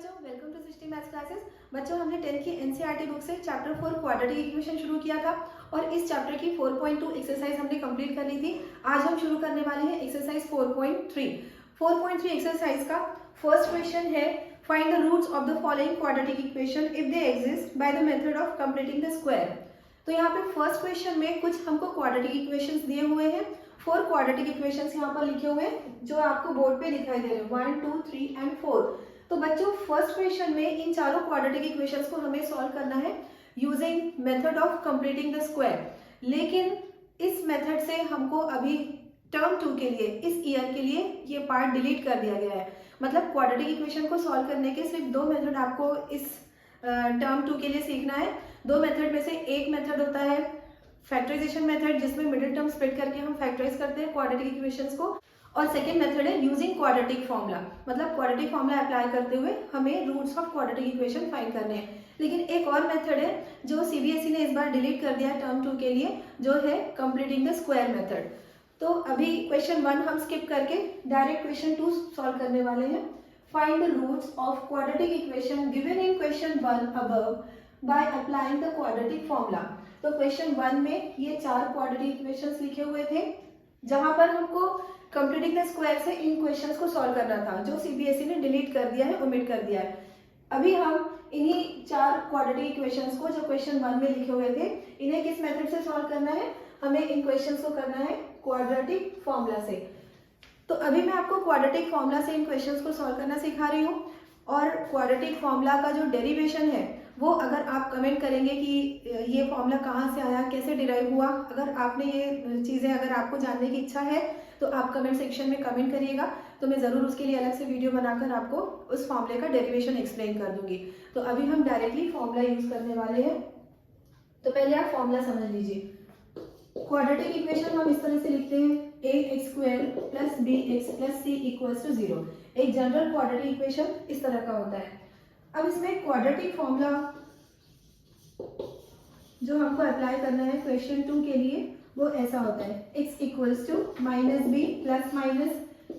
बच्चों, welcome to Srishti maths classes. बच्चों, हमने 10th की एनसीईआरटी बुक से चैप्टर 4 क्वाड्रेटिक इक्वेशन शुरू किया था और इस चैप्टर की 4.2 एक्सरसाइज हमने कंप्लीट कर ली थी। आज हम शुरू करने वाले हैं एक्सरसाइज 4.3। 4.3 एक्सरसाइज का फर्स्ट क्वेश्चन है, find the roots of the following quadratic equation if they exist by the method of completing the square. तो यहाँ पे फर्स्ट क्वेश्चन में कुछ हमको क्वाड्रेटिक इक्वेशंस दिए हुए हैं। 4 क्वाड्रेटिक इक्वेशंस यहाँ पर लिखे हुए हैं जो आपको बोर्ड पे दिखाई दे रहे हैं, 1, 2, 3 एंड 4। तो बच्चों, फर्स्ट क्वेश्चन में इन चारों क्वाड्रेटिक इक्वेशंस को हमें सॉल्व करना है using method of completing the square. लेकिन इस मेथड से हमको अभी टर्म 2 के लिए, इस ईयर के लिए ये पार्ट डिलीट कर दिया गया है। मतलब क्वाड्रेटिक इक्वेशन को सॉल्व करने के सिर्फ 2 मेथड आपको इस टर्म 2 के लिए सीखना है। 2 मेथड में से एक मेथड होता है फैक्टराइजेशन मेथड, जिसमें मिडिल टर्म स्प्लिट करके हम फैक्टराइज करते हैं क्वाड्रेटिक इक्वेशंस को, और सेकेंड मेथड है यूजिंग क्वाड्रेटिक फॉर्मूला। मतलब क्वाड्रेटिक फॉर्मूला अप्लाई करते हुए हमें roots of quadratic equation find करने हैं। लेकिन एक और मेथड है जो सीबीएसई ने इस बार डिलीट कर दिया है टर्म 2 के लिए, जो है कंप्लीटिंग द स्क्वायर मेथड। तो अभी क्वेश्चन 1 हम स्किप करके डायरेक्ट क्वेश्चन 2 सॉल्व करने वाले हैं। Find the roots of quadratic equation given in question 1 above by applying the quadratic formula. तो क्वेश्चन 1 में ये 4 क्वाड्रेटिक इक्वेशंस लिखे हुए थे, जहां पर हमको कंप्लीटिंग द स्क्वायर से इन क्वेश्चंस को सॉल्व करना था, जो सीबीएसई ने डिलीट कर दिया है, ओमिट कर दिया है। अभी हम इन्हीं 4 क्वाड्रेटिक इक्वेशंस को जो क्वेश्चन 1 में लिखे हुए थे, इन्हें किस मेथड से सॉल्व करना है? हमें इन क्वेश्चंस को करना है क्वाड्रेटिक फॉर्मूला से। तो अभी मैं आपको क्वाड्रेटिक फॉर्मूला से इन क्वेश्चंस को सॉल्व करना सिखा रही हूँ। और क्वाड्रेटिक फॉर्मूला का जो डेरिवेशन है वो अगर आप कमेंट करेंगे कि ये फॉर्मूला कहाँ से आया, कैसे डिराइव हुआ, अगर आपने ये चीज़ें अगर आपको जानने की इच्छा है तो आप कमेंट सेक्शन में कमेंट करिएगा, तो मैं ज़रूर उसके लिए अलग से वीडियो बनाकर आपको उस फॉर्मूले का डेरिवेशन एक्सप्लेन कर दूंगी। तो अभी हम डायरेक्टली फॉर्मूला यूज़ करने वाले हैं। तो पहले आप फॉर्मूला समझ लीजिए। क्वाड्रेटिक इक्वेशन हम इस तरह से लिखते हैं, ax² plus bx plus c equals to 0। एक जनरल क्वाड्रेटिक इक्वेशन इस तरह का होता है। अब इसमें क्वाड्रेटिक फॉर्मूला जो हमको अप्लाई करना है क्वेश्चन 2 के लिए, वो ऐसा होता है, x equals to minus b plus minus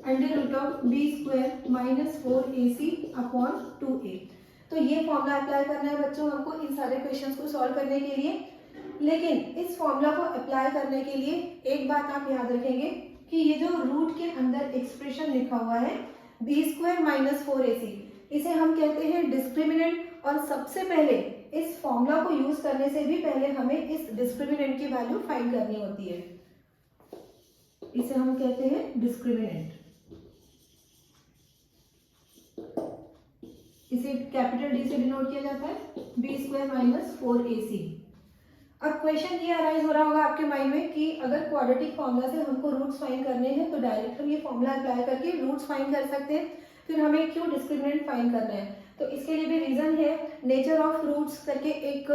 under root of b square minus 4ac upon 2a। तो ये फॉर्मूला अप्लाई करना है बच्चों हमको इन सारे क्वेश्चंस को सॉल्व करने के लिए। लेकिन इस फॉर्मूला को अप्लाई करने के लिए एक बात आप याद रखेंगे कि ये जो रूट के अंदर एक्सप्रेशन लिखा हुआ है बी स्क्वायर माइनस 4ac, इसे हम कहते हैं डिस्क्रिमिनेंट। और सबसे पहले इस फॉर्मूला को यूज करने से भी पहले हमें इस डिस्क्रिमिनेंट की वैल्यू फाइंड करनी होती है। इसे हम कहते हैं डिस्क्रिमिनेंट। इसे कैपिटल डी से डिनोट किया जाता है, बी स्क्वायर माइनस 4ac। अब क्वेश्चन ये अराइज हो रहा होगा आपके माइंड में कि अगर क्वाड्रेटिक फॉर्मूला से हमको रूट्स फाइंड करने हैं तो डायरेक्ट हम ये फॉर्मूला अप्लाई करके रूट्स फाइंड कर सकते हैं, फिर हमें क्यों डिस्क्रिमिनेंट फाइंड करना है? तो इसके लिए भी रीजन है। नेचर ऑफ रूट्स करके एक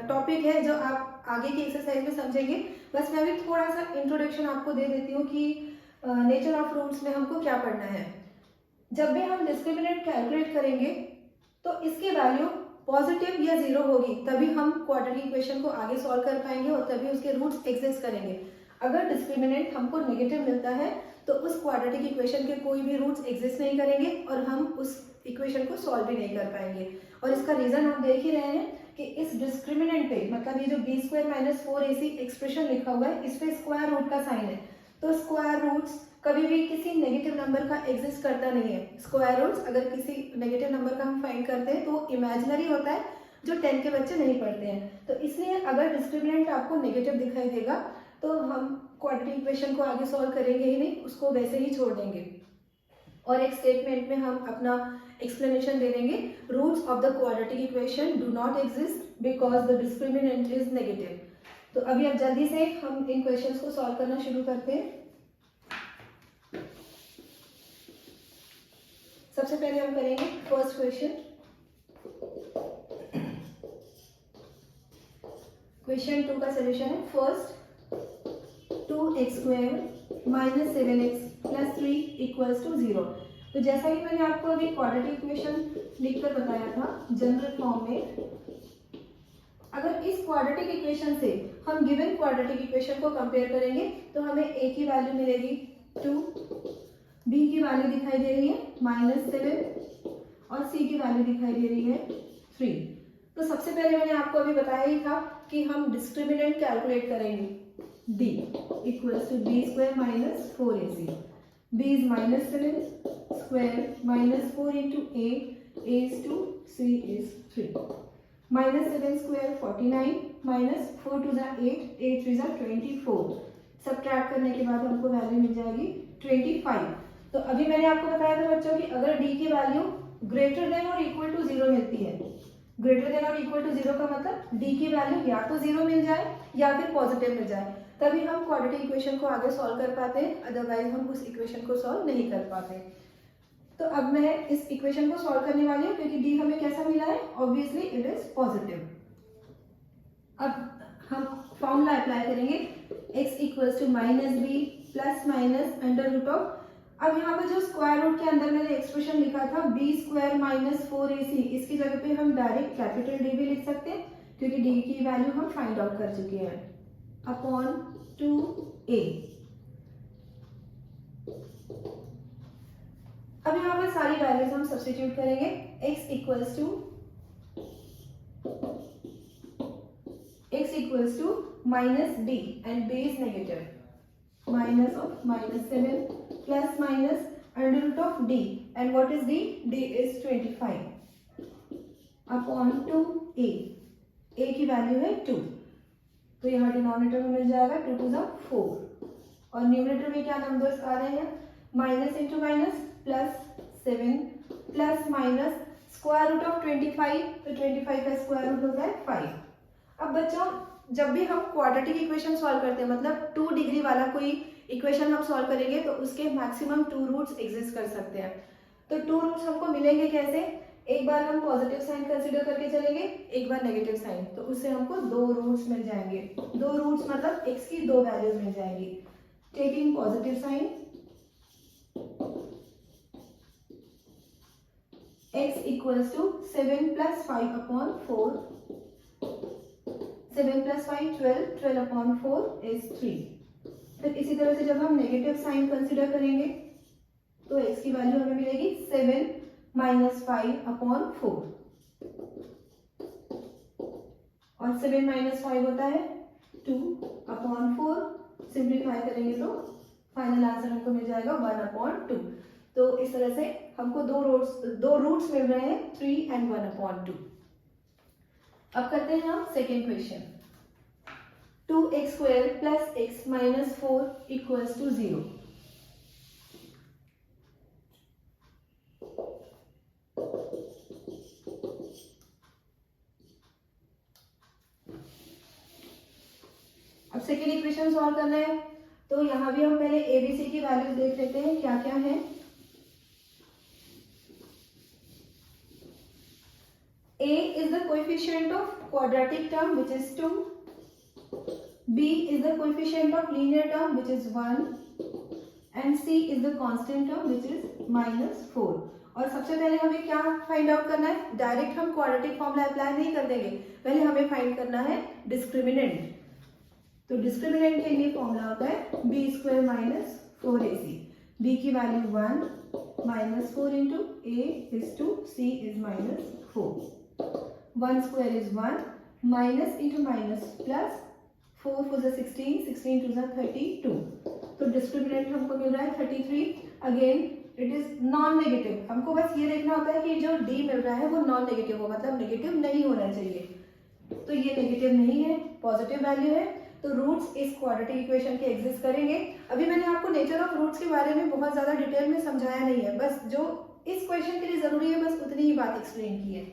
टॉपिक है जो आप आगे की एक्सरसाइज में समझेंगे। बस मैं भी थोड़ा सा इंट्रोडक्शन आपको दे देती हूँ कि नेचर ऑफ रूट्स में हमको क्या पढ़ना है। जब भी हम डिस्क्रिमिनेंट कैलकुलेट करेंगे तो इसकी वैल्यू पॉजिटिव या 0 होगी, तभी हम क्वाड्रेटिक इक्वेशन को आगे सॉल्व कर पाएंगे और तभी उसके रूट्स एग्जिस्ट करेंगे। अगर डिस्क्रिमिनेंट हमको नेगेटिव मिलता है तो उस क्वाड्रेटिक इक्वेशन के कोई भी रूट्स एग्जिस्ट नहीं करेंगे और हम उस इक्वेशन को सॉल्व भी नहीं कर पाएंगे। और इसका रीजन आप देख ही रहे हैं कि इस डिस्क्रिमिनेंट पे, मतलब ये जो B square minus 4ac expression लिखा हुआ है, इस पे स्क्वायर रूट का साइन है। तो स्क्वायर रूट्स कभी भी किसी नेगेटिव नंबर का एग्जिस्ट करता नहीं है। स्क्वायर रूट्स अगर किसी नेगेटिव नंबर का हम फाइंड करते हैं तो इमेजिनरी होता है, जो 10 के बच्चे नहीं पढ़ते हैं। तो इसलिए अगर डिस्क्रिमिनेंट आपको नेगेटिव दिखाई देगा तो हम क्वाड्रेटिक इक्वेशन को आगे सॉल्व करेंगे ही नहीं, उसको वैसे ही छोड़ देंगे। और एक स्टेटमेंट में हम अपना एक्सप्लेनेशन दे देंगे, roots of the quadratic equation do not exist because the discriminant is negative. तो अभी अब जल्दी से हम इन क्वेश्चंस को सॉल्व करना शुरू करते हैं। सबसे पहले हम करेंगे फर्स्ट क्वेश्चन। क्वेश्चन 2 का सॉल्यूशन है, first 2x² minus 7x plus 3 equals to 0। तो जैसा ही मैंने आपको अभी क्वाड्रेटिक इक्वेशन लिखकर बताया था जनरल फॉर्म में, अगर इस क्वाड्रेटिक इक्वेशन से हम गिवन क्वाड्रेटिक इक्वेशन को कंपेयर करेंगे तो हमें a की वैल्यू मिलेगी 2, b की वैल्यू दिखाई दे रही है -7 और c सी की वैल्यू दिखाई दे रही है 3। तो सबसे पहले मैंने आपको अभी बताया ही था कि हम डिस्क्रिमिनेंट कैलकुलेट करेंगे। d equals to b square minus 4ac। b is -7 square minus 4 into a is two c is 3। -7 square 49 minus 4 two ज़ा 8, 8 थ्री ज़ा 24। सब्ट्रैक्ट करने के बाद हमको वैल्यू मिल जाएगी 25। तो अभी मैंने आपको बताया था बच्चों कि अगर d की वैल्यू ग्रेटर देन और इक्वल टू 0 मिलती है, ग्रेटर देन और इक्वल टू 0 का मतलब d की वैल्यू या तो 0 मिल जाए या फिर पॉजिटिव मिल जाए, तभी हम क्वाड्रेटिक इक्वेशन को आगे सॉल्व कर पाते हैं, अदरवाइज हम उस इक्वेशन को सॉल्व नहीं कर पाते। तो अब मैं इस इक्वेशन को सॉल्व करने वाली हूँ क्योंकि d हमें कैसा मिला है, ऑब्वियसली इट इज पॉजिटिव। अब हम फॉर्मूला अप्लाई करेंगे x equals to minus b plus minus under root of, अब यहाँ पर जो स्क्वायर रूट के अंदर मैंने एक्सप्रेशन लिखा था b स्क्वायर माइनस 4ac, इसकी जगह पे हम डायरेक्ट कैपिटल D भी लिख सकते हैं क्योंकि d की वैल्यू हम फाइंड आउट कर चुके हैं, अपॉन 2a। अब यहाँ पर सारी वैल्यूज हम सब्स्टिट्यूट करेंगे। x equals to minus d and b is negative, minus of -7 plus minus under root of d, and what is d? d is 25 upon 2a, a की वैल्यू है 2, तो यहाँ डिनोमिनेटर में मिल जाएगा 2 टू ज़ा 4, और न्यूमरेटर में क्या नंबर्स आ रहे हैं, minus into minus plus 7 plus minus square root of 25, तो 25 का स्क्वायर रूट होता है 5। अब बच्चों जब भी हम क्वाड्रेटिक इक्वेशन सॉल्व करते हैं, मतलब 2 डिग्री वाला कोई इक्वेशन हम सॉल्व करेंगे तो उसके मैक्सिमम 2 रूट्स एग्जिस्ट कर सकते हैं। तो 2 रूट्स हमको मिलेंगे कैसे, एक बार हम पॉजिटिव साइन कंसीडर करके चलेंगे, एक बार नेगेटिव साइन, तो उससे हमको 2 रूट्स मिल जाएंगे। 2 रूट्स मतलब x की 2 वैल्यूज मिल जाएंगी। Taking positive sign, x equals to 7 plus 5 upon 4, 7 plus 5 12, 12 upon 4 is 3। फिर इसी तरह से जब हम नेगेटिव साइन कंसीडर करेंगे तो x की वैल्यू हमें मिलेगी 7 माइनस 5 अपॉन 4, और 7 माइनस 5 होता है 2 अपॉन 4। सिंप्लीफाई करेंगे तो फाइनल आंसर हमको मिल जाएगा 1 अपॉन 2। तो इस तरह से हमको 2 रूट्स मिल रहे हैं, 3 एंड 1 अपॉन 2। अब करते हैं हम second question. 2x square plus x minus 4 equals to 0। अब सेकेंड इक्वेशन सॉल्व करना है, तो यहाँ भी हम पहले ABC की वैल्यूज देख लेते हैं क्या क्या है। A is the coefficient of quadratic term which is 2, B is the coefficient of linear term which is 1, and C is the constant term which is -4। और सबसे पहले हमें क्या फाइंड आउट करना है, डायरेक्ट हम क्वाड्रेटिक फॉर्मूला अप्लाई नहीं कर देंगे, पहले हमें फाइंड करना है डिस्क्रिमिनेंट। तो डिस्क्रिमिनेंट के लिए फॉर्मूला होता है b square minus 4ac। b की value 1 minus 4 into a is two c is -4। 1 square is 1, minus into minus plus, 4 4 ज़ा 16, 16 2 ज़ा 32। तो डिस्क्रिमिनेंट हमको मिल रहा है 33। Again it is non negative, हमको बस ये देखना होता है कि जो d मिल रहा है वो नॉन नेगेटिव हो, मतलब नेगेटिव नहीं होना चाहिए। तो ये नेगेटिव नहीं है, पॉजिटिव वैल्यू है, तो रूट्स इस क्वाड्रेटिक इक्वेशन के एग्जिस्ट करेंगे। अभी मैंने आपको नेचर ऑफ रूट्स के बारे में बहुत ज़्यादा डिटेल में समझाया नहीं है, बस जो इस क्वेश्चन के लिए ज़रूरी है बस उतनी ही बात एक्सप्लेन की है।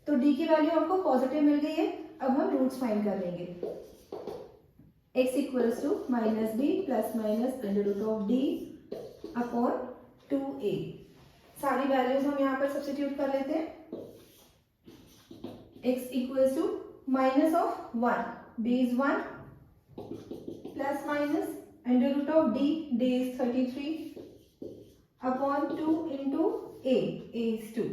तो d की वैल्यू हमको पॉजिटिव मिल गई है, अब हम रूट्स फाइंड कर लेंगे। x equals to minus b plus minus under root of d upon 2a। सारी वैल्यूज हम यहाँ पर सब्स्टिट्यूट कर लेते हैं। x equals to minus of 1, b is 1 plus minus under root of d is 33 upon 2 into a is 2,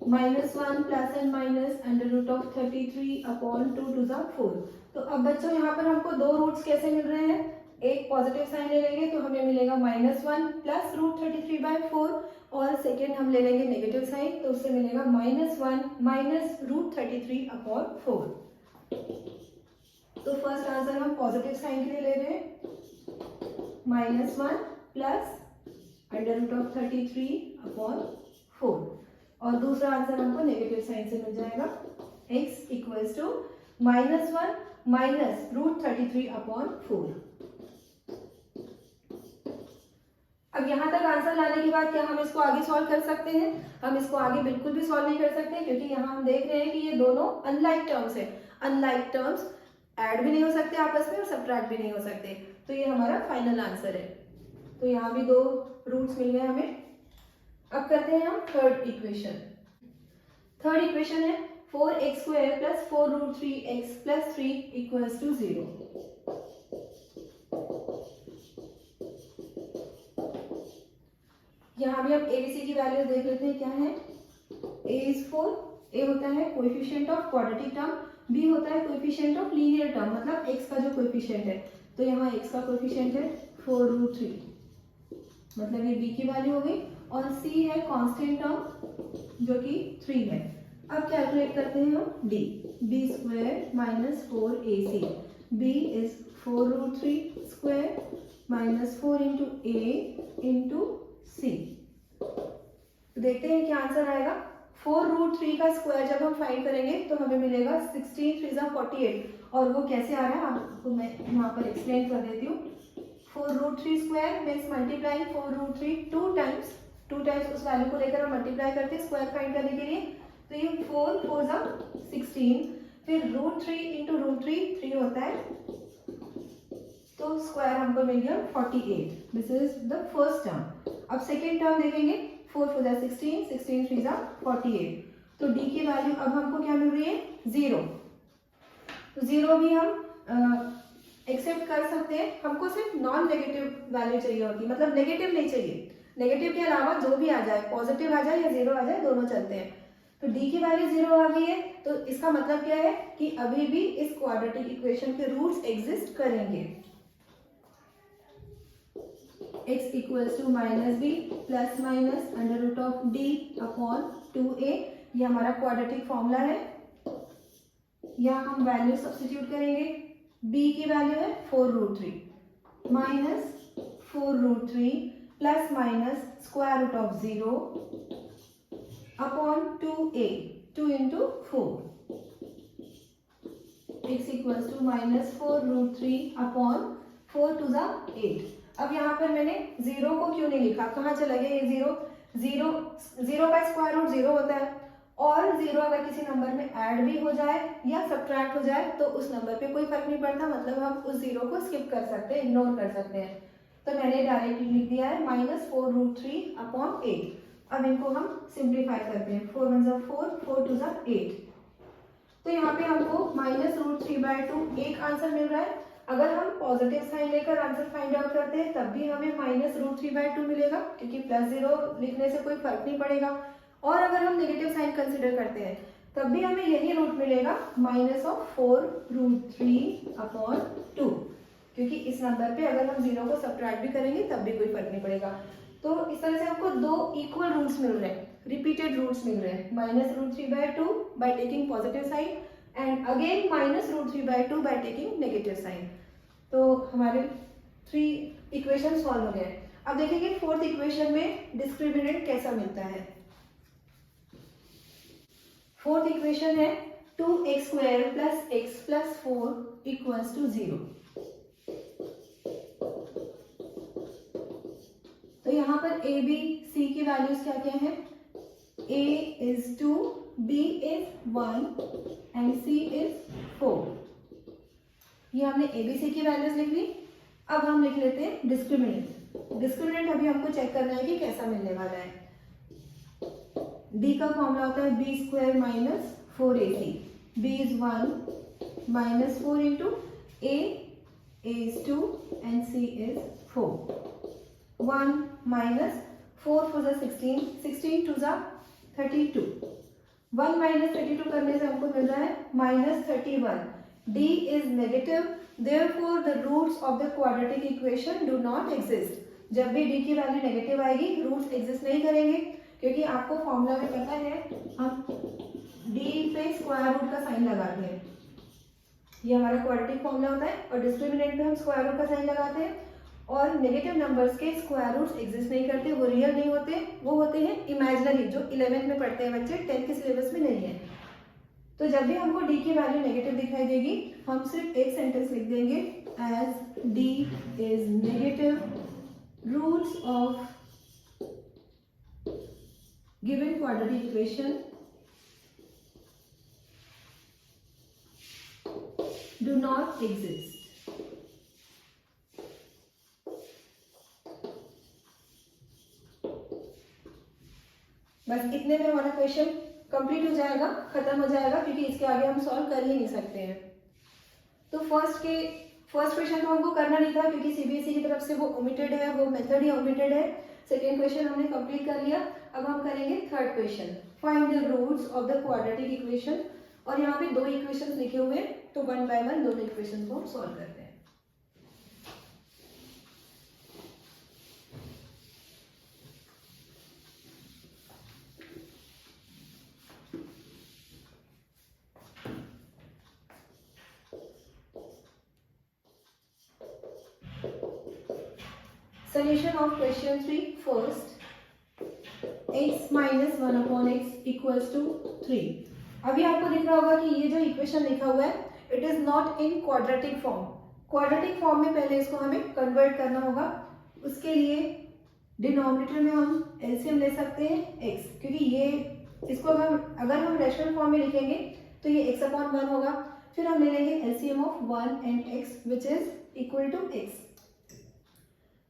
-1 plus and minus under root of 33 upon 2 two ज़ा 4। तो अब बच्चों यहाँ पर हमको 2 रूट्स कैसे मिल रहे हैं, एक पॉजिटिव साइन ले लेंगे तो हमें मिलेगा -1 प्लस √33/4, और सेकेंड हम ले लेंगे नेगेटिव साइन, तो उससे मिलेगा -1 माइनस √33/4। तो फर्स्ट आंसर हम पॉजिटिव साइन के लिए ले रहे हैं, -1 प्लस √33/4, और दूसरा आंसर हमको नेगेटिव साइन से मिल जाएगा, x इक्वल्स टू -1 माइनस √33/4। अब यहाँ तक आंसर लाने के बाद क्या हम इसको आगे सॉल्व कर सकते हैं? हम इसको आगे बिल्कुल भी सॉल्व नहीं कर सकते, क्योंकि यहाँ हम देख रहे हैं कि ये दोनों अनलाइक टर्म्स है। अनलाइक टर्म्स ऐड भी नहीं हो सकते आपस में और सब्ट्रैक्ट भी नहीं हो सकते, तो ये हमारा फाइनल आंसर है। तो यहाँ भी 2 रूट्स मिल गए हमें। अब करते हैं हम थर्ड इक्वेशन। थर्ड इक्वेशन है 4x² plus 4√3x plus 3 equals to 0। यहाँ भी हम ABC की वैल्यूज देख लेते हैं क्या है। A is 4, A होता है coefficient of quadratic term, B होता है कोएफिशिएंट ऑफ लीनियर टर्म, मतलब x का जो कोएफिशिएंट है। तो यहाँ x का कोएफिशिएंट है 4√3, मतलब ये B की वैल्यू हो गई, और C है कांस्टेंट टर्म जो कि 3 है। अब कैलकुलेट करते हैं हम D, B² minus 4AC, B is 4√3² minus 4 into A into C। तो देखते हैं क्या आंसर आएगा। 4√3 का स्क्वायर जब हम फाइंड करेंगे तो हमें मिलेगा 16 3 48, और वो कैसे आ रहा है आपको मैं यहाँ पर एक्सप्लेन कर देती हूँ। 4√3² मीन्स मल्टीप्लाइंग 4√3 2 टाइम्स उस वैल्यू को लेकर हम मल्टीप्लाई करते हैं स्क्वायर फाइंड करने के लिए। तो ये 4 4 16, फिर √3 इंटू √3 3 होता है, तो स्क्वायर हमको मिल गया 48। This is the first term. अब सेकेंड टर्म देखेंगे, 4 4 16, 16 3 48। तो डी की वैल्यू अब हमको क्या मिल रही है 0। तो 0 भी हम एक्सेप्ट कर सकते हैं, हमको सिर्फ नॉन नेगेटिव वैल्यू चाहिए होती, मतलब नेगेटिव नहीं चाहिए। नेगेटिव के अलावा जो भी आ जाए, पॉजिटिव आ जाए या 0 आ जाए, दोनों चलते हैं। तो डी की वैल्यू 0 आ गई है, तो इसका मतलब क्या है कि अभी भी इस क्वाड्रेटिक इक्वेशन के रूट्स एग्जिस्ट करेंगे। x equals to -b plus minus √d/2a, ये हमारा क्वाड्रेटिक फॉर्मूला है। यहाँ हम वैल्यू सब्स्टिट्यूट करेंगे। b की वैल्यू है 4√3 minus 4√3 plus minus √0 upon 2a, 2 into 4, x equals to -4√3 upon 4 2 8। अब यहाँ पर मैंने 0 को क्यों नहीं लिखा, कहाँ चला गया ये 0 का स्क्वायर रूट 0 होता है, और 0 अगर किसी नंबर में ऐड भी हो जाए या सब्ट्रैक्ट हो जाए तो उस नंबर पे कोई फर्क नहीं पड़ता, मतलब हम उस 0 को स्किप कर सकते हैं, इग्नोर कर सकते हैं। तो मैंने डायरेक्टली लिख दिया है -4√3 अपॉन 8। अब इनको हम सिंप्लीफाई करते हैं, 4 1 4, 4 2 8। तो यहाँ पे हमको -√3/2 एक आंसर मिल रहा है। अगर हम पॉजिटिव साइन लेकर आंसर फाइंड आउट करते हैं तब भी हमें -√3/2 मिलेगा, क्योंकि +0 लिखने से कोई फर्क नहीं पड़ेगा। और अगर हम नेगेटिव साइन कंसिडर करते हैं तब भी हमें यही रूट मिलेगा, -4√3/2, क्योंकि इस नंबर पे अगर हम 0 को सब्ट्रैक्ट भी करेंगे तब भी कोई फर्क नहीं पड़ेगा। तो इस तरह से आपको 2 इक्वल रूट्स मिल रहे हैं, रिपीटेड रूट्स मिल रहे हैं, -√3/2 by taking positive sign and again -√3/2 by taking negative sign। तो हमारे 3 इक्वेशन सॉल्व हो गए। अब देखेंगे फोर्थ इक्वेशन में डिस्क्रिमिनेंट कैसा मिलता है। फोर्थ इक्वेशन है 2x² plus x plus 4 equals to 0। तो यहाँ पर a b c की वैल्यूज क्या क्या है, a is 2, b is 1 and c is 4। ये हमने ABC की वैल्यूज लिख ली। अब हम लिख लेते हैं डिस्क्रिमिनेंट। डिस्क्रिमिनेंट अभी हमको चेक करना है कि कैसा मिलने वाला है। D का फॉर्मूला होता है b² minus 4ac, b is 1 minus 4 into a is 2 and c is 4। 1 minus 4 4 16, 16 2 32। 1 minus 32 करने से हमको मिल रहा है -31। D is negative, therefore the roots of the quadratic equation do not exist। जब भी डी की वैल्यू नेगेटिव आएगी रूट्स एग्जिस्ट नहीं करेंगे, क्योंकि आपको फॉर्मूला में पता है हम डी पे स्क्वायर रूट का साइन लगाते हैं, ये हमारा क्वाड्रेटिक फॉर्मूला होता है, और डिस्क्रिमिनेंट पे हम स्क्वायर रूट का साइन लगाते हैं। और नेगेटिव नंबर्स के स्क्वायर रूट्स एग्जिस्ट नहीं करते, वो रियल नहीं होते, वो होते हैं इमेजिनरी, जो 11th में पढ़ते हैं बच्चे, 10th के सिलेबस में नहीं है। तो जब भी हमको डी की वैल्यू नेगेटिव दिखाई देगी हम सिर्फ एक सेंटेंस लिख देंगे, as D is negative roots of given quadratic equation do not exist. बस इतने में हमारा क्वेश्चन कंप्लीट हो जाएगा, खत्म हो जाएगा, क्योंकि इसके आगे हम सॉल्व कर ही नहीं सकते हैं। तो फर्स्ट क्वेश्चन तो हमको करना नहीं था, क्योंकि सीबीएसई की तरफ से वो ओमिटेड है, वो मेथड ही ओमिटेड है। सेकेंड क्वेश्चन हमने कंप्लीट कर लिया। अब हम करेंगे third question, find the roots of the quadratic equation. और यहाँ पे दो इक्वेशंस लिखे हुए हैं, तो वन बाय वन दोनों इक्वेशन को हम सॉल्व करते हैं। Solution of question 3. First, x minus 1 upon x equals to 3. अभी आपको दिख रहा होगा कि ये जो इक्वेशन लिखा हुआ है it is not in quadratic form. Quadratic form में पहले इसको हमें कन्वर्ट करना होगा। उसके लिए डिनोमिनेटर में हम एलसीएम ले सकते हैं x, क्योंकि ये इसको अगर हम रैशनल फॉर्म में लिखेंगे तो ये x अपॉन 1 होगा। फिर हम ले लेंगे LCM of 1 and x which is equal to x।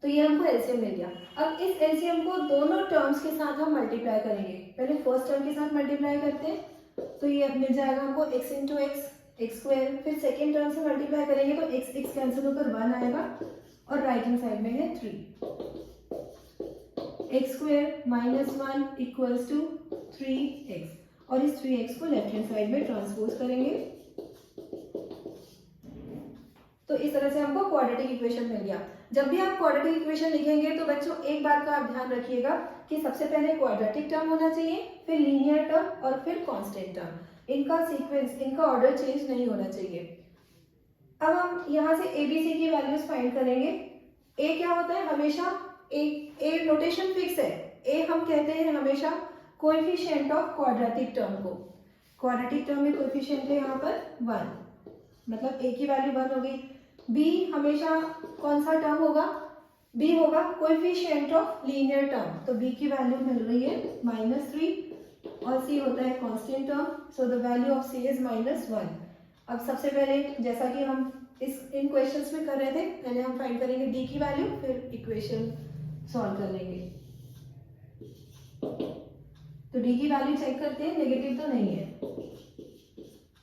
तो ये हमको एलसीएम मिल गया। अब इस एलसीएम को दोनों टर्म्स के साथ हम मल्टीप्लाई करेंगे। पहले फर्स्ट टर्म के साथ मल्टीप्लाई करते हैं, तो ये मिल जाएगा हमको x इंटू एक्स स्क्वायर। फिर सेकेंड टर्म से मल्टीप्लाई करेंगे तो x कैंसिल होकर 1 आएगा, और राइट हैंड साइड में है 3। X square minus 1 equals to 3x, और इस 3x को लेफ्ट हैंड साइड में ट्रांसपोज करेंगे। तो इस तरह से हमको क्वाड्रेटिक इक्वेशन मिल गया। जब भी आप क्वाड्रेटिक इक्वेशन लिखेंगे तो बच्चों एक बात का आप ध्यान रखिएगा कि सबसे पहले क्वाड्रेटिक टर्म होना चाहिए, फिर लीनियर टर्म, और फिर कांस्टेंट टर्म। इनका सीक्वेंस, इनका ऑर्डर चेंज नहीं होना चाहिए। अब हम यहाँ से एबीसी की वैल्यूज फाइंड करेंगे। ए क्या होता है, हमेशा ए नोटेशन फिक्स है। ए हम कहते हैं हमेशा कोएफिशिएंट ऑफ क्वाड्रेटिक टर्म को। क्वाड्रेटिक टर्म में कोएफिशिएंट है यहाँ पर 1, मतलब ए की वैल्यू 1 होगी। बी हमेशा कौन सा टर्म होगा, बी होगा कोएफिशिएंट ऑफ लीनियर टर्म, तो बी की वैल्यू मिल रही है -3, और सी होता है constant term, so the value of C is -1। अब सबसे पहले जैसा कि हम इन क्वेश्चंस में कर रहे थे, पहले हम फाइंड करेंगे डी की वैल्यू, फिर इक्वेशन सॉल्व कर लेंगे। तो डी की वैल्यू चेक करते हैं, नेगेटिव तो नहीं है।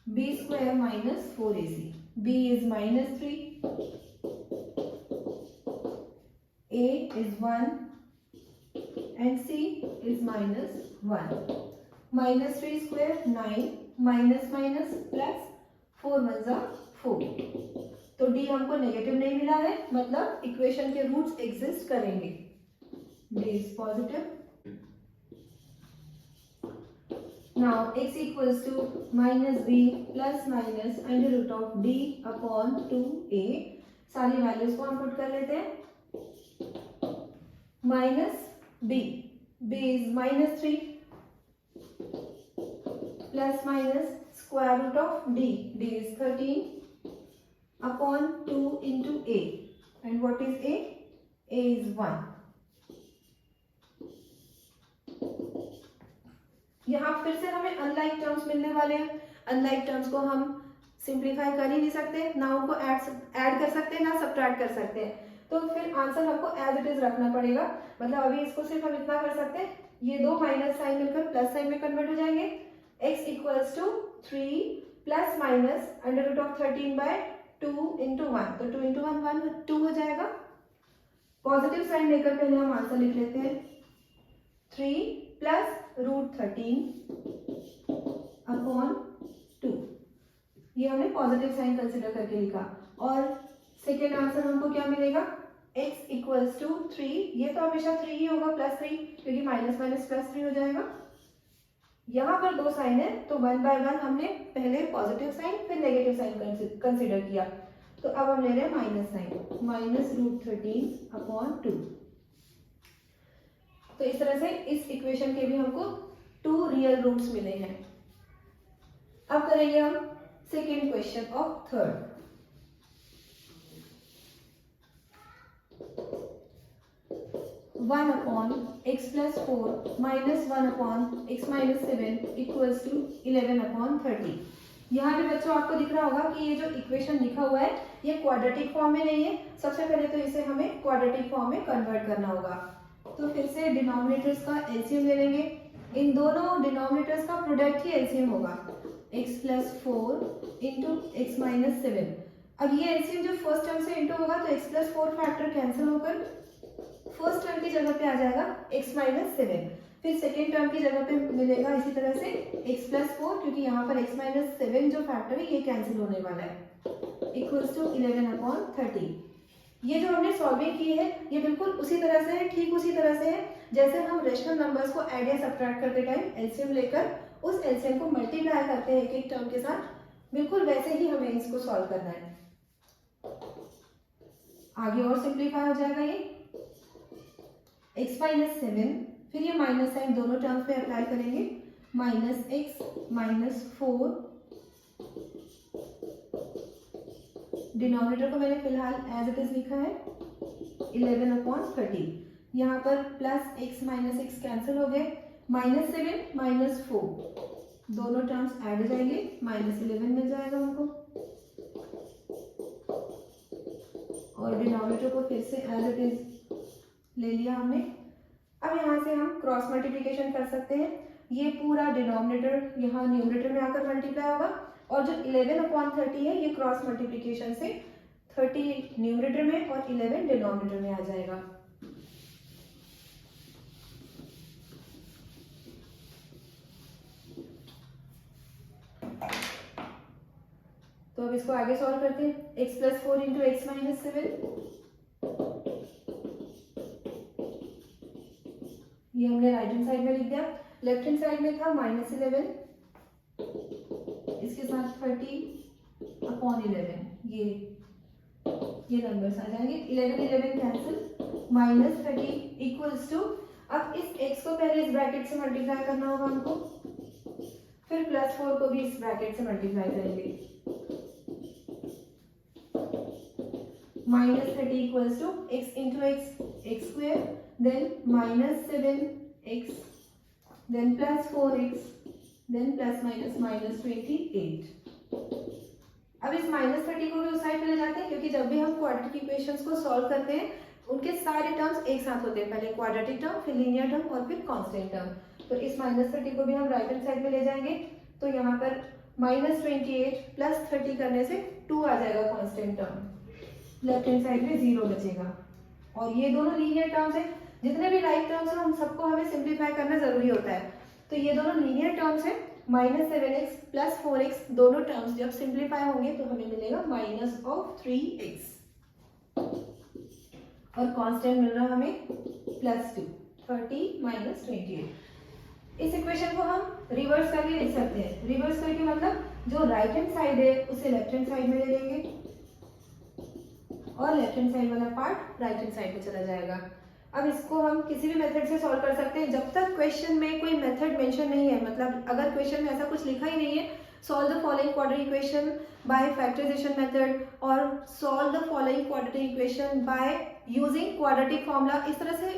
B square minus 4ac, b is -3, a is 1 and c is -1। -3 square 9, minus minus plus 4 1 जा 4। तो d हमको नेगेटिव नहीं मिला है, मतलब इक्वेशन के रूट्स एग्जिस्ट करेंगे। d is positive। Now x equals to -b plus minus under root of d upon 2a। सारी वैल्यूज को हम पुट कर लेते हैं। -b, b is -3 plus minus square root of d, d is 13 upon 2 into a, and what is a? a is 1। यहाँ फिर से हमें अनलाइक टर्म्स मिलने वाले हैं। अनलाइक टर्म्स को हम सिंप्लीफाई कर ही नहीं सकते, ना उनको ऐड कर सकते हैं, ना सब्ट्रैक्ट कर सकते हैं। तो फिर आंसर हमको एज इट इज रखना पड़ेगा। मतलब अभी इसको सिर्फ हम इतना कर सकते हैं, ये दो माइनस साइन मिलकर प्लस साइन में कन्वर्ट हो जाएंगे। x equals to 3 plus minus under root of 13 by 2 into 1, तो 2 इंटू 1 2 हो जाएगा। पॉजिटिव साइन लेकर पहले हम आंसर लिख लेते हैं, 3 प्लस √13 अपॉन 2। ये हमने पॉजिटिव साइन कंसिडर करके लिखा। और सेकेंड आंसर हमको क्या मिलेगा, x इक्वल्स टू 3, ये तो हमेशा 3 ही होगा, +3, क्योंकि माइनस माइनस +3 हो जाएगा। यहाँ पर दो साइन है तो 1 बाय 1 हमने पहले पॉजिटिव साइन फिर नेगेटिव साइन कंसिडर किया, तो अब हम ले रहे हैं माइनस साइन, -√13/2। तो इस तरह से इस इक्वेशन के भी हमको 2 रियल रूट्स मिले हैं। अब करेंगे हम second question of third. One upon x + 4 minus 1 upon x - 7 equals to 11/30। यहाँ पे बच्चों आपको दिख रहा होगा कि ये जो इक्वेशन लिखा हुआ है ये क्वाड्रेटिक फॉर्म में नहीं है। सबसे पहले तो इसे हमें क्वाड्रेटिक फॉर्म में कन्वर्ट करना होगा। तो फिर से डिनोमिनेटर्स का एलसीएम ले लेंगे। इन दोनों डिनोमिनेटर्स का प्रोडक्ट ही एलसीएम होगा, x + 4 इंटू x - 7। अब ये एलसीएम जब फर्स्ट टर्म से इंटू होगा तो x + 4 फैक्टर कैंसिल होकर फर्स्ट टर्म की जगह पे आ जाएगा x - 7। फिर सेकेंड टर्म की जगह पे मिलेगा इसी तरह से x + 4, क्योंकि यहाँ पर x - 7 जो फैक्टर है ये कैंसिल होने वाला है, इक्वल्स टू 11/30। ये जो हमने सॉल्विंग की है ये बिल्कुल उसी तरह से है, ठीक उसी तरह से है जैसे हम रेशनल नंबर्स को ऐड या सब्ट्रैक्ट करते टाइम एलसीएम लेकर उस एलसीएम को मल्टीप्लाई करते हैं एक एक टर्म के साथ, बिल्कुल वैसे ही हमें इसको सॉल्व करना है। आगे और सिंप्लीफाई हो जाएगा ये x - 7, फिर ये माइनस साइन दोनों टर्म्स पे अप्लाई करेंगे, -x - 4, डिनोमिनेटर को मैंने फिलहाल एज इट इज लिखा है 11/30। यहाँ पर plus x minus x cancel हो गए, -7 - 4 दोनों टर्म्स ऐड हो जाएंगे, -11 मिल जाएगा हमको, और डिनोमिनेटर को फिर से एज इट इज ले लिया हमने। अब यहाँ से हम क्रॉस मल्टीप्लिकेशन कर सकते हैं। ये पूरा डिनोमिनेटर यहाँ न्यूमरेटर में आकर मल्टीप्लाई होगा, और जो 11/30 है ये क्रॉस मल्टीप्लिकेशन से 30 न्यूमरेटर में और 11 डिनोमिनेटर में आ जाएगा। तो अब इसको आगे सॉल्व करते हैं। x + 4 इंटू x - 7, ये हमने राइट हैंड साइड में लिख दिया। लेफ्ट हैंड साइड में था -11, इसके साथ 30/11, ये नंबर्स आ जाएंगे, 11 कैंसिल, -30 इक्वल्स टू, अब इस x को पहले इस ब्रैकेट से मल्टीप्लाई करना होगा हमको, फिर +4 को भी इस ब्रैकेट से मल्टीप्लाई करेंगे, -30 equals to x into x square, then -7x, then +4x, then ±-28। अब इस -30 को भी उस साइड पे ले जाते हैं, क्योंकि जब भी हम क्वाड्रेटिक इक्वेशंस को सॉल्व करते हैं उनके सारे टर्म्स एक साथ होते हैं, पहले क्वाड्रेटिक टर्म, फिर लीनियर टर्म और फिर कांस्टेंट टर्म। तो इस -30 को भी हम राइट हैंड साइड में ले जाएंगे, तो यहाँ पर -28 + 30 करने से 2 आ जाएगा constant term, left hand side में 0 बचेगा। और ये दोनों लीनियर टर्म्स है, जितने भी लाइक टर्म्स हैं उन सबको हमें सिंप्लीफाई करना जरूरी होता है। तो ये दोनों लीनियर टर्म्स है, -7x + 4x दोनों टर्म्स जब सिंप्लीफाई होंगे तो हमें मिलेगा -3x, और कांस्टेंट मिल रहा हमें +2, 30 - 28। इस इक्वेशन को हम रिवर्स करके लिख सकते हैं। रिवर्स करके मतलब जो राइट हैंड साइड है उसे लेफ्ट हैंड साइड में ले लेंगे, और लेफ्ट हैंड साइड वाला पार्ट राइट हैंड साइड में चला जाएगा। अब इसको हम किसी भी मेथड से सॉल्व कर सकते हैं, जब तक क्वेश्चन में कोई मेथड मेंशन नहीं है, मतलब अगर क्वेश्चन में ऐसा कुछ लिखा ही नहीं है, solve the following quadratic equation by factorization method, और solve the following quadratic equation by using quadratic formula, इस तरह से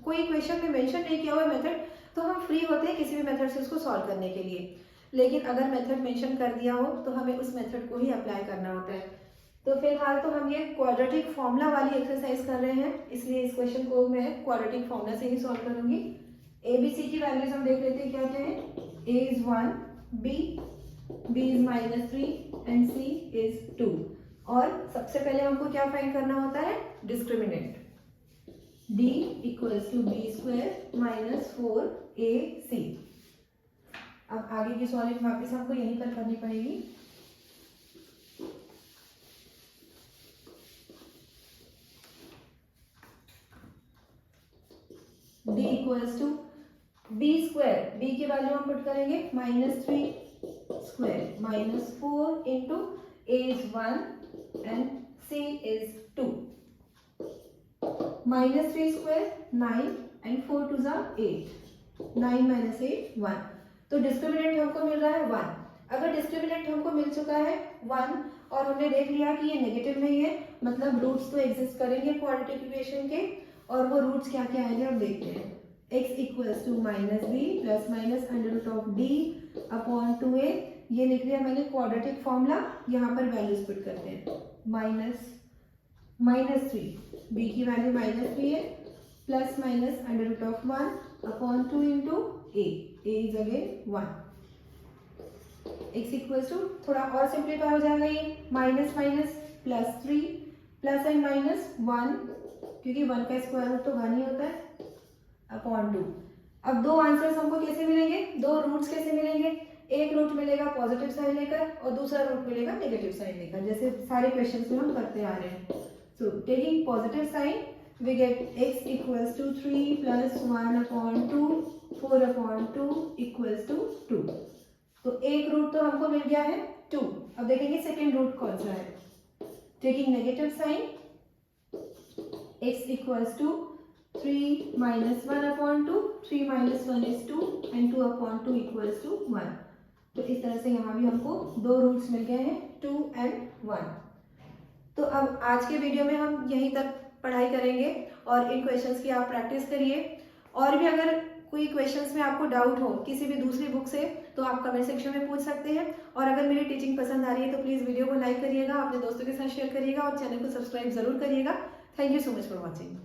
कोई क्वेश्चन में मेंशन नहीं किया हुआ मेथड, तो हम फ्री होते हैं किसी भी मेथड से उसको सॉल्व करने के लिए। लेकिन अगर मेथड मेंशन कर दिया हो तो हमें उस मेथड को ही अप्लाई करना होता है। तो फिलहाल तो हम ये क्वाड्रेटिक फॉर्मूला वाली एक्सरसाइज कर रहे हैं, इसलिए इस क्वेश्चन को मैं क्वाड्रेटिक फॉर्मूला से ही सॉल्व करूंगी। ए बी सी की वैल्यूज हम देख लेते हैं क्या क्या है। a is 1, b is -3 and c is 2। और सबसे पहले हमको क्या फाइंड करना होता है, डिस्क्रिमिनेंट, d = b² - 4ac। अब आगे की सॉल्विंग वापस हमको यहीं पर करनी पड़ेगी। d equals to b square, b की वैल्यू हम पुट करेंगे -3 square -4 into a is 1 and c is 2, -3 square 9 and 4 two ज़ा 8, 9 माइनस 8 1। तो डिस्क्रिमिनेंट हमको मिल रहा है 1। अगर डिस्क्रिमिनेंट हमको मिल चुका है 1 और हमने देख लिया कि ये नेगेटिव नहीं है, मतलब रूट्स तो एग्जिस्ट करेंगे क्वाड्रेटिक इक्वेशन के, और वो रूट्स क्या क्या आएंगे हम देखते हैं। x equals to -b plus minus √d upon 2a, ये लिख लिया मैंने क्वाड्रेटिक फॉर्मूला। यहाँ पर वैल्यूज पुट करते हैं, -3, b की वैल्यू -3 है, plus minus √1 upon 2 into a is again 1। x equals to, थोड़ा और सिंप्लीफाई हो जाएगा ये, minus minus +3 plus and minus 1, क्योंकि 1 का स्क्वायर रूट तो 1 ही होता है, अपॉन 2। अब दो आंसर्स हमको कैसे मिलेंगे, दो रूट्स कैसे मिलेंगे, एक रूट मिलेगा पॉजिटिव साइन लेकर और दूसरा रूट मिलेगा नेगेटिव साइन लेकर, जैसे सारे क्वेश्चंस में हम करते आ रहे हैं। So taking positive sign we get x equals to 3 plus 1 upon 2 4 upon 2 equals to 2। तो एक रूट तो हमको मिल गया है 2। अब देखेंगे सेकेंड रूट कौन सा है। Taking negative sign x equals to 3 minus 1 upon 2, 3 minus 1 is 2 and 2 upon 2 equals to 1। तो इस तरह से यहाँ भी हमको दो रूट्स मिल गए हैं 2 and 1। तो अब आज के वीडियो में हम यहीं तक पढ़ाई करेंगे और इन क्वेश्चंस की आप प्रैक्टिस करिए। और भी अगर कोई क्वेश्चंस में आपको डाउट हो किसी भी दूसरी बुक से तो आप कमेंट सेक्शन में पूछ सकते हैं। और अगर मेरी टीचिंग पसंद आ रही है तो प्लीज़ वीडियो को लाइक करिएगा, अपने दोस्तों के साथ शेयर करिएगा और चैनल को सब्सक्राइब जरूर करिएगा। Thank you so much for watching.